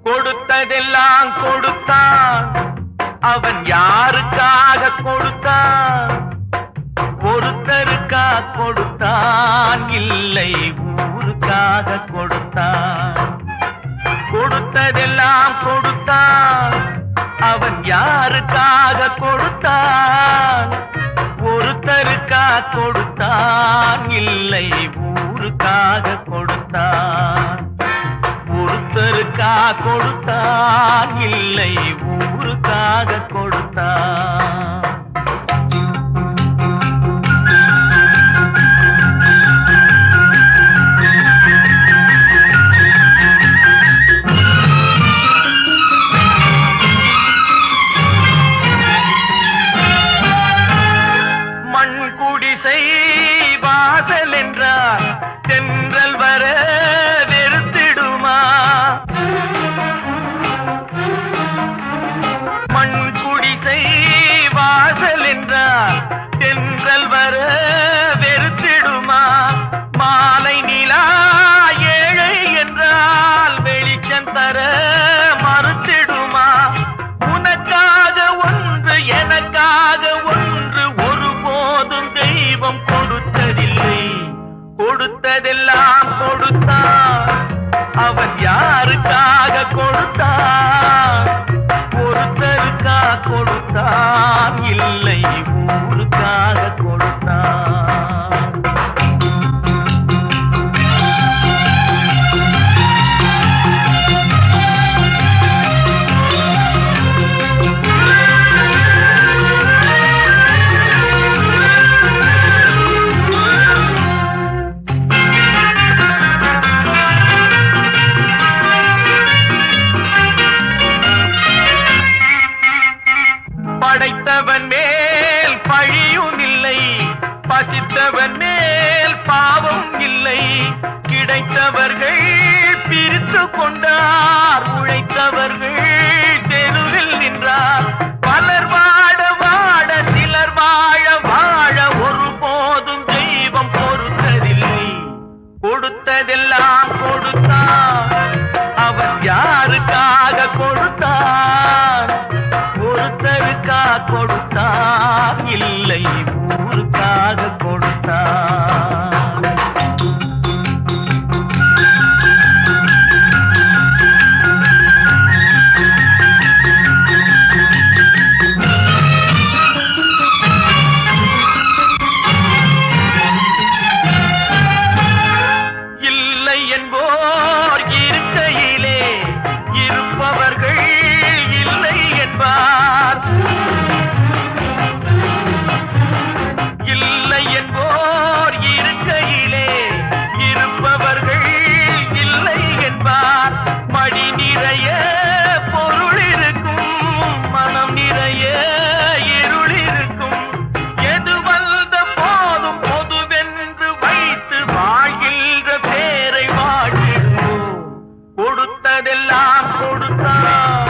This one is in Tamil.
கொடுத்ததெல்லாம் கொடுத்தான், அவன் யாருக்காக கொடுத்தான்? ஒருத்தருக்கா கொடுத்தான், இல்லை ஊருக்காக கொடுத்தான். கொடுத்ததெல்லாம் கொடுத்தான், அவன் யாருக்காக கொடுத்தான்? ஒருத்தருக்கா கொடுத்தான், இல்லை ஊருக்காக கொடுத்தான். ஒருத்தருக்கா கொடுத்தான், இல்லை ஊருக்காக கொடுத்தான். மண் குடிசை வாசல் என்றார் தென்றல் வர வெறுத்திடுமா? மண் குடிசை வாசல் என்றார் தென்றல் வர வெறுத்திடுமா? மாலை நிலா ஏழை என்றால் வெளிச்சம் தர மறுத்திடுமா? உனக்காக ஒன்று எனக்காக ஒன்று ஒருபோதும் தெய்வம் கொடுத்ததில்லை. கொடுத்ததெல்லாம் கொடுத்தான், அவன் யாருக்காக கொடுத்தான்? ஒருத்தருக்கா கொடுத்தான், இல்லை ஊருக்காக கொடுத்தான். படைத்தவன் மேல் பழியும் இல்லை, பசித்தவன் மேல் பாவம் இல்லை. கிடைத்தவர்கள் பிரித்து கொண்டார், உழைத்தவர்கள் தெருவில் நின்றார். பலர் வாட வாட சிலர் வாழ வாழ ஒருபோதும் தெய்வம் பொறுத்ததில்லை. கொடுத்ததெல்லாம் கொடுத்தான், அவன் யாருக்காக கொடுத்தான்? ஒருத்தருக்கா கொடுத்தான், இல்லை ஊருக்காக கொடுத்தான். இல்லை என்போர் இருக்கையிலே இருப்பவர்கள் இல்லை என்பார். இல்லை என்போர் இருக்கையிலே இருப்பவர்கள் இல்லை என்பார். மடி நிறைய பொருள் இருக்கும், மனம் நிறைய இருள் இருக்கும். எது வந்த போதும் பொதுவென்று வைத்து வாழ்கின்ற பேரை வாழ்கிறோம். கொடுத்ததெல்லாம் கொடுத்தான்,